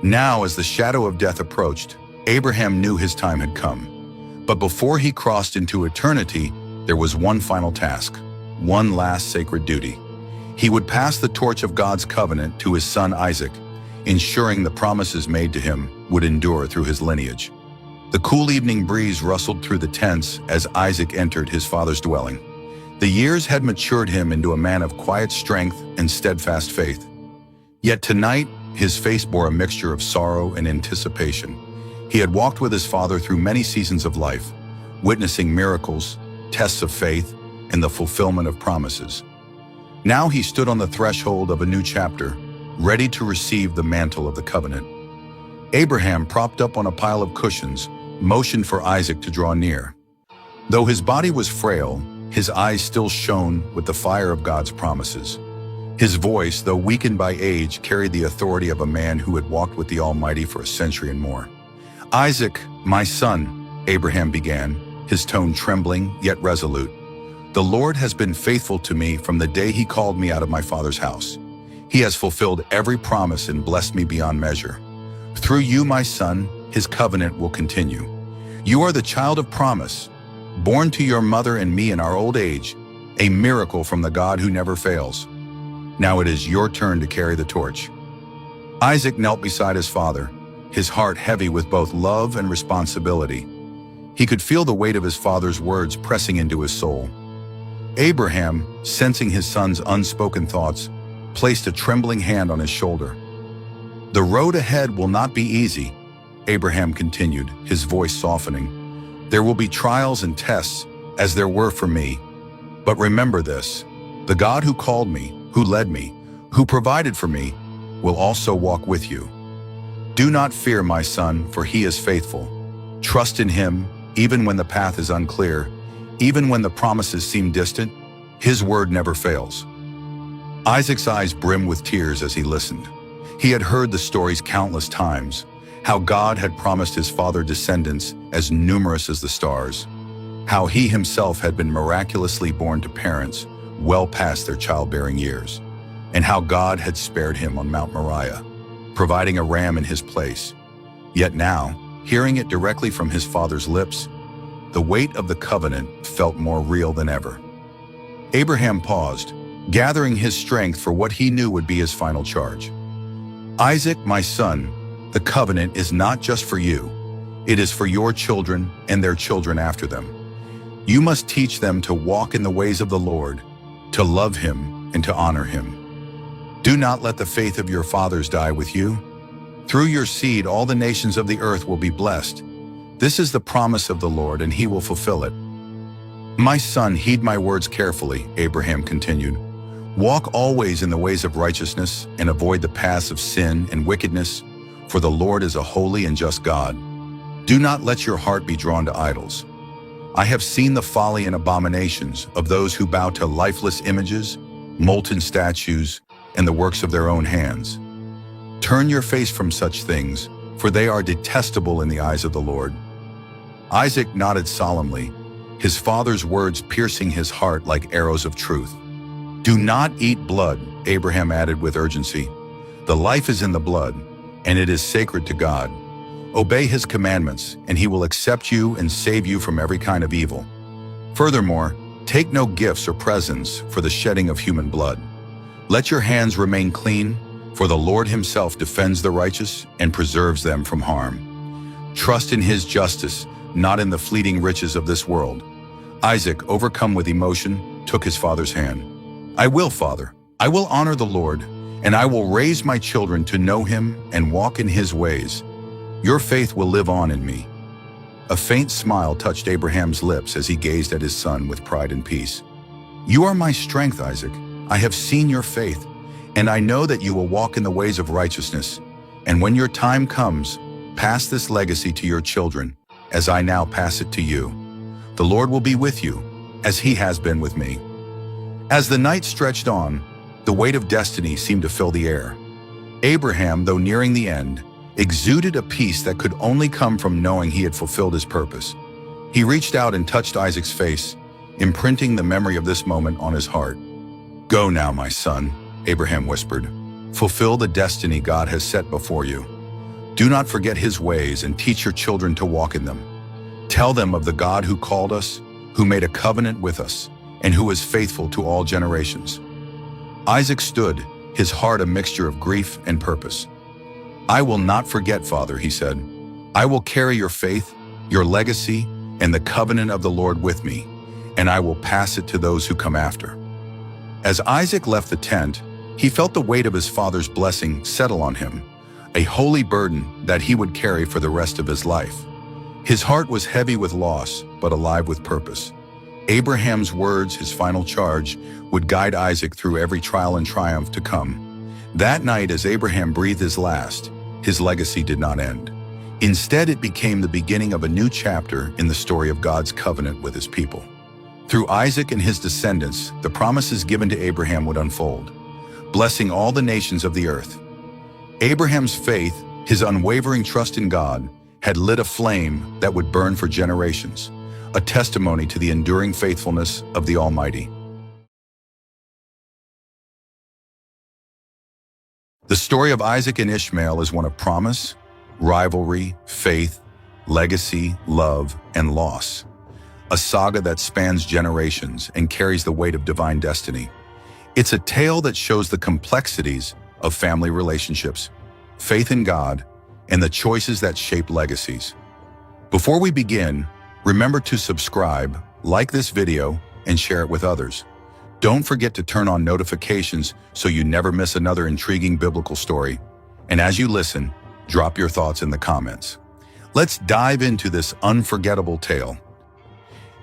Now, as the shadow of death approached, Abraham knew his time had come. But before he crossed into eternity, there was one final task, one last sacred duty. He would pass the torch of God's covenant to his son Isaac, ensuring the promises made to him would endure through his lineage. The cool evening breeze rustled through the tents as Isaac entered his father's dwelling. The years had matured him into a man of quiet strength and steadfast faith. Yet tonight, his face bore a mixture of sorrow and anticipation. He had walked with his father through many seasons of life, witnessing miracles, tests of faith, and the fulfillment of promises. Now he stood on the threshold of a new chapter, ready to receive the mantle of the covenant. Abraham, propped up on a pile of cushions, motioned for Isaac to draw near. Though his body was frail, his eyes still shone with the fire of God's promises. His voice, though weakened by age, carried the authority of a man who had walked with the Almighty for a century and more. "Isaac, my son," Abraham began, his tone trembling yet resolute. "The Lord has been faithful to me from the day he called me out of my father's house. He has fulfilled every promise and blessed me beyond measure. Through you, my son, his covenant will continue. You are the child of promise, born to your mother and me in our old age, a miracle from the God who never fails. Now it is your turn to carry the torch." Isaac knelt beside his father, his heart heavy with both love and responsibility. He could feel the weight of his father's words pressing into his soul. Abraham, sensing his son's unspoken thoughts, placed a trembling hand on his shoulder. "The road ahead will not be easy," Abraham continued, his voice softening. "There will be trials and tests, as there were for me. But remember this, the God who called me, who led me, who provided for me, will also walk with you. Do not fear, my son, for he is faithful. Trust in him, even when the path is unclear, even when the promises seem distant. His word never fails." Isaac's eyes brimmed with tears as he listened. He had heard the stories countless times, how God had promised his father descendants as numerous as the stars, how he himself had been miraculously born to parents well past their childbearing years, and how God had spared him on Mount Moriah, providing a ram in his place. Yet now, hearing it directly from his father's lips, the weight of the covenant felt more real than ever. Abraham paused, gathering his strength for what he knew would be his final charge. "Isaac, my son, the covenant is not just for you. It is for your children and their children after them. You must teach them to walk in the ways of the Lord, to love him and to honor him. Do not let the faith of your fathers die with you. Through your seed, all the nations of the earth will be blessed. This is the promise of the Lord, and he will fulfill it." "My son, heed my words carefully," Abraham continued. "Walk always in the ways of righteousness and avoid the paths of sin and wickedness, for the Lord is a holy and just God. Do not let your heart be drawn to idols. I have seen the folly and abominations of those who bow to lifeless images, molten statues, and the works of their own hands. Turn your face from such things, for they are detestable in the eyes of the Lord." Isaac nodded solemnly, his father's words piercing his heart like arrows of truth. "Do not eat blood," Abraham added with urgency. "The life is in the blood, and it is sacred to God. Obey his commandments, and he will accept you and save you from every kind of evil. Furthermore, take no gifts or presents for the shedding of human blood. Let your hands remain clean, for the Lord himself defends the righteous and preserves them from harm. Trust in his justice, not in the fleeting riches of this world. Isaac, overcome with emotion, took his father's hand. I will, Father. I will honor the Lord, and I will raise my children to know him and walk in his ways. Your faith will live on in me. A faint smile touched Abraham's lips as he gazed at his son with pride and peace. You are my strength, Isaac. I have seen your faith, and I know that you will walk in the ways of righteousness. And when your time comes, pass this legacy to your children, as I now pass it to you. The Lord will be with you, as he has been with me. As the night stretched on, the weight of destiny seemed to fill the air. Abraham, though nearing the end, exuded a peace that could only come from knowing he had fulfilled his purpose. He reached out and touched Isaac's face, imprinting the memory of this moment on his heart. Go now, my son, Abraham whispered. Fulfill the destiny God has set before you. Do not forget his ways and teach your children to walk in them. Tell them of the God who called us, who made a covenant with us, and who is faithful to all generations. Isaac stood, his heart a mixture of grief and purpose. I will not forget, Father, he said. I will carry your faith, your legacy, and the covenant of the Lord with me, and I will pass it to those who come after. As Isaac left the tent, he felt the weight of his father's blessing settle on him, a holy burden that he would carry for the rest of his life. His heart was heavy with loss, but alive with purpose. Abraham's words, his final charge, would guide Isaac through every trial and triumph to come. That night, as Abraham breathed his last, his legacy did not end. Instead, it became the beginning of a new chapter in the story of God's covenant with his people. Through Isaac and his descendants, the promises given to Abraham would unfold, blessing all the nations of the earth. Abraham's faith, his unwavering trust in God, had lit a flame that would burn for generations, a testimony to the enduring faithfulness of the Almighty. The story of Isaac and Ishmael is one of promise, rivalry, faith, legacy, love, and loss. A saga that spans generations and carries the weight of divine destiny. It's a tale that shows the complexities of family relationships, faith in God, and the choices that shape legacies. Before we begin, remember to subscribe, like this video, and share it with others. Don't forget to turn on notifications so you never miss another intriguing biblical story. And as you listen, drop your thoughts in the comments. Let's dive into this unforgettable tale.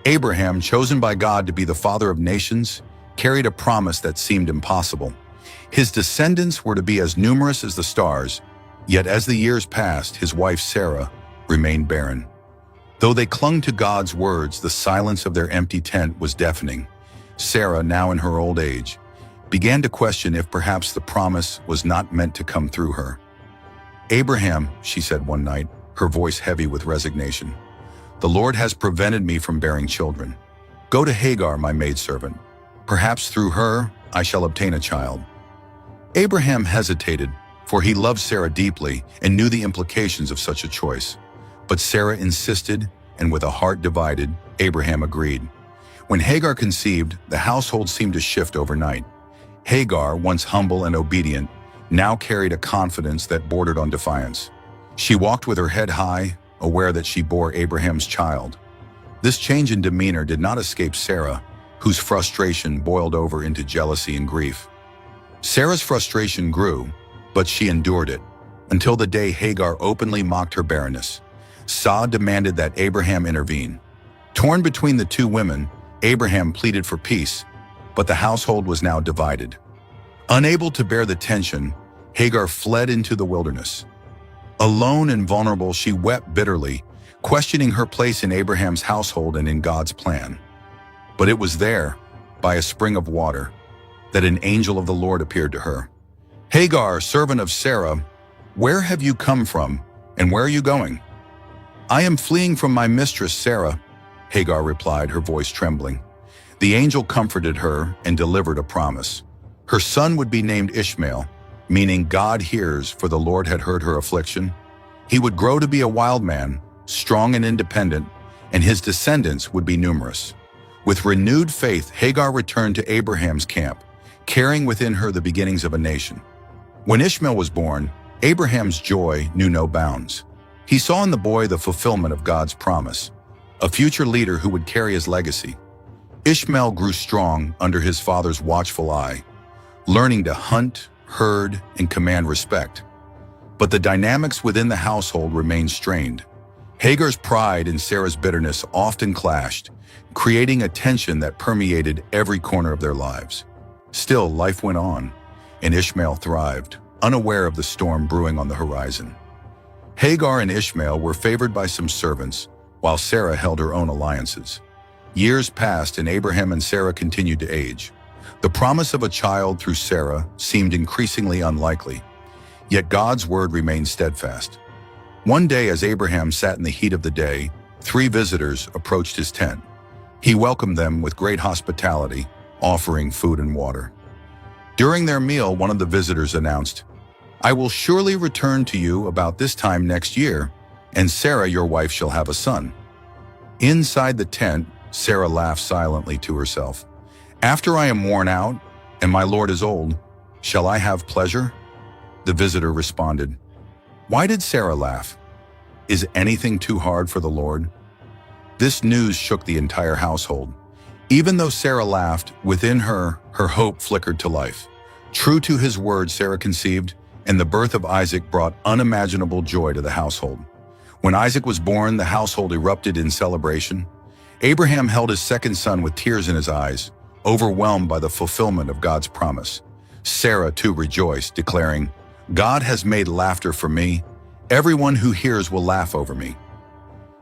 Abraham, chosen by God to be the father of nations, carried a promise that seemed impossible. His descendants were to be as numerous as the stars, yet as the years passed, his wife Sarah remained barren. Though they clung to God's words, the silence of their empty tent was deafening. Sarah, now in her old age, began to question if perhaps the promise was not meant to come through her. Abraham, she said one night, her voice heavy with resignation, the Lord has prevented me from bearing children. Go to Hagar, my maidservant. Perhaps through her I shall obtain a child. Abraham hesitated, for he loved Sarah deeply and knew the implications of such a choice. But Sarah insisted, and with a heart divided, Abraham agreed. When Hagar conceived, the household seemed to shift overnight. Hagar, once humble and obedient, now carried a confidence that bordered on defiance. She walked with her head high, aware that she bore Abraham's child. This change in demeanor did not escape Sarah, whose frustration boiled over into jealousy and grief. Sarah's frustration grew, but she endured it, until the day Hagar openly mocked her barrenness. Saw demanded that Abraham intervene. Torn between the two women, Abraham pleaded for peace, but the household was now divided. Unable to bear the tension, Hagar fled into the wilderness. Alone and vulnerable, she wept bitterly, questioning her place in Abraham's household and in God's plan. But it was there, by a spring of water, that an angel of the Lord appeared to her. Hagar, servant of Sarah, where have you come from, and where are you going? I am fleeing from my mistress Sarah, Hagar replied, her voice trembling. The angel comforted her and delivered a promise. Her son would be named Ishmael, meaning God hears, for the Lord had heard her affliction. He would grow to be a wild man, strong and independent, and his descendants would be numerous. With renewed faith, Hagar returned to Abraham's camp, carrying within her the beginnings of a nation. When Ishmael was born, Abraham's joy knew no bounds. He saw in the boy the fulfillment of God's promise, a future leader who would carry his legacy. Ishmael grew strong under his father's watchful eye, learning to hunt, herd, and command respect. But the dynamics within the household remained strained. Hagar's pride and Sarah's bitterness often clashed, creating a tension that permeated every corner of their lives. Still, life went on, and Ishmael thrived, unaware of the storm brewing on the horizon. Hagar and Ishmael were favored by some servants, while Sarah held her own alliances. Years passed and Abraham and Sarah continued to age. The promise of a child through Sarah seemed increasingly unlikely, yet God's word remained steadfast. One day, as Abraham sat in the heat of the day, 3 visitors approached his tent. He welcomed them with great hospitality, offering food and water. During their meal, one of the visitors announced, "I will surely return to you about this time next year, and Sarah, your wife, shall have a son." Inside the tent, Sarah laughed silently to herself. "After I am worn out, and my Lord is old, shall I have pleasure?" The visitor responded, "Why did Sarah laugh? Is anything too hard for the Lord?" This news shook the entire household. Even though Sarah laughed, within her hope flickered to life. True to his word, Sarah conceived, and the birth of Isaac brought unimaginable joy to the household. When Isaac was born, the household erupted in celebration. Abraham held his second son with tears in his eyes, overwhelmed by the fulfillment of God's promise. Sarah too rejoiced, declaring, "God has made laughter for me. Everyone who hears will laugh over me."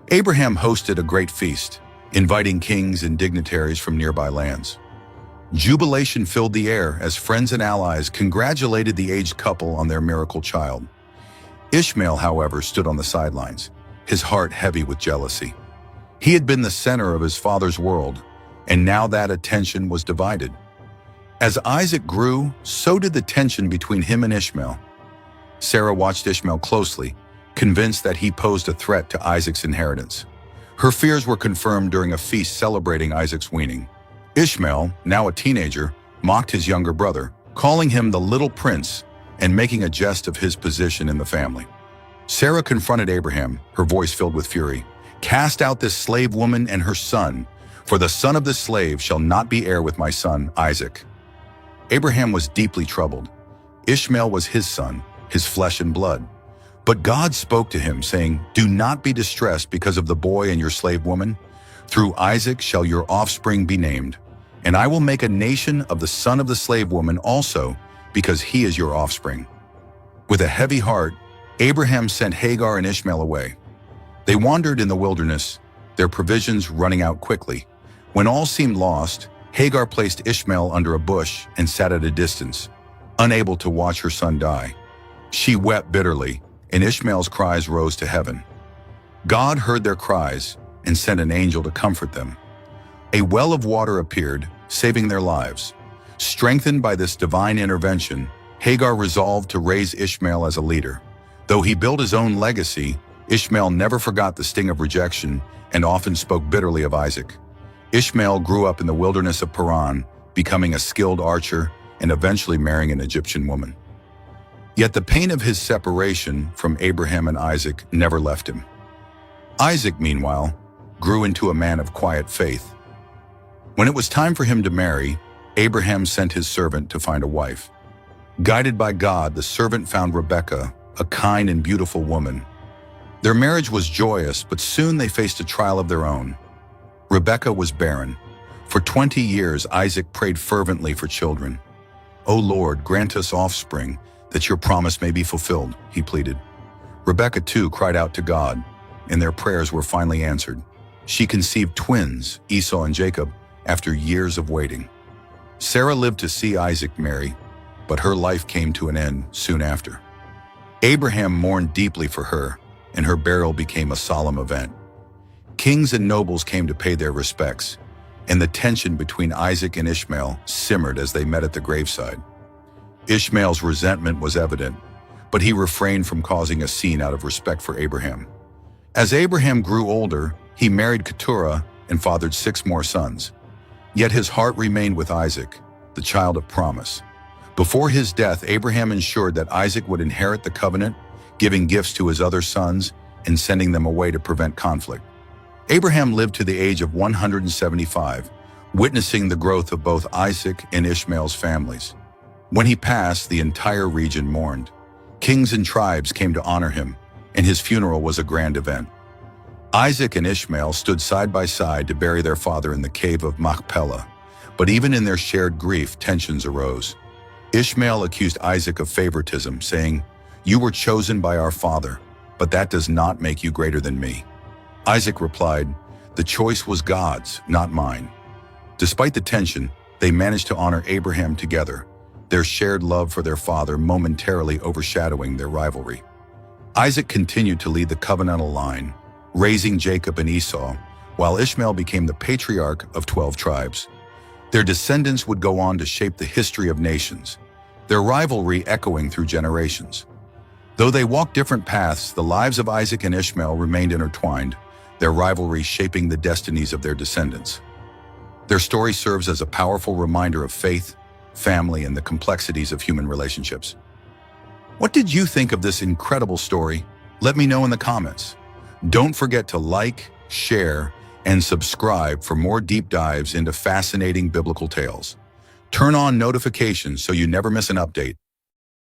Abraham hosted a great feast, inviting kings and dignitaries from nearby lands. Jubilation filled the air as friends and allies congratulated the aged couple on their miracle child. Ishmael, however, stood on the sidelines, his heart heavy with jealousy. He had been the center of his father's world, and now that attention was divided. As Isaac grew, so did the tension between him and Ishmael. Sarah watched Ishmael closely, convinced that he posed a threat to Isaac's inheritance. Her fears were confirmed during a feast celebrating Isaac's weaning. Ishmael, now a teenager, mocked his younger brother, calling him the little prince and making a jest of his position in the family. Sarah confronted Abraham, her voice filled with fury. "Cast out this slave woman and her son, for the son of this slave shall not be heir with my son, Isaac." Abraham was deeply troubled. Ishmael was his son, his flesh and blood. But God spoke to him, saying, "Do not be distressed because of the boy and your slave woman. Through Isaac shall your offspring be named, and I will make a nation of the son of the slave woman also, because he is your offspring." With a heavy heart, Abraham sent Hagar and Ishmael away. They wandered in the wilderness, their provisions running out quickly. When all seemed lost, Hagar placed Ishmael under a bush and sat at a distance, unable to watch her son die. She wept bitterly, and Ishmael's cries rose to heaven. God heard their cries and sent an angel to comfort them. A well of water appeared, saving their lives. Strengthened by this divine intervention, Hagar resolved to raise Ishmael as a leader. Though he built his own legacy, Ishmael never forgot the sting of rejection and often spoke bitterly of Isaac. Ishmael grew up in the wilderness of Paran, becoming a skilled archer and eventually marrying an Egyptian woman. Yet the pain of his separation from Abraham and Isaac never left him. Isaac, meanwhile, grew into a man of quiet faith. When it was time for him to marry, Abraham sent his servant to find a wife. Guided by God, the servant found Rebekah, a kind and beautiful woman. Their marriage was joyous, but soon they faced a trial of their own. Rebekah was barren. For 20 years, Isaac prayed fervently for children. "O Lord, grant us offspring, that your promise may be fulfilled," he pleaded. Rebekah too cried out to God, and their prayers were finally answered. She conceived twins, Esau and Jacob, after years of waiting. Sarah lived to see Isaac marry, but her life came to an end soon after. Abraham mourned deeply for her, and her burial became a solemn event. Kings and nobles came to pay their respects, and the tension between Isaac and Ishmael simmered as they met at the graveside. Ishmael's resentment was evident, but he refrained from causing a scene out of respect for Abraham. As Abraham grew older, he married Keturah and fathered 6 more sons. Yet his heart remained with Isaac, the child of promise. Before his death, Abraham ensured that Isaac would inherit the covenant, giving gifts to his other sons and sending them away to prevent conflict. Abraham lived to the age of 175, witnessing the growth of both Isaac and Ishmael's families. When he passed, the entire region mourned. Kings and tribes came to honor him, and his funeral was a grand event. Isaac and Ishmael stood side by side to bury their father in the cave of Machpelah, but even in their shared grief, tensions arose. Ishmael accused Isaac of favoritism, saying, "You were chosen by our father, but that does not make you greater than me." Isaac replied, "The choice was God's, not mine." Despite the tension, they managed to honor Abraham together, their shared love for their father momentarily overshadowing their rivalry. Isaac continued to lead the covenantal line, raising Jacob and Esau, while Ishmael became the patriarch of 12 tribes. Their descendants would go on to shape the history of nations, their rivalry echoing through generations. Though they walked different paths, the lives of Isaac and Ishmael remained intertwined, their rivalry shaping the destinies of their descendants. Their story serves as a powerful reminder of faith, family, and the complexities of human relationships. What did you think of this incredible story? Let me know in the comments. Don't forget to like, share, and subscribe for more deep dives into fascinating biblical tales. Turn on notifications so you never miss an update.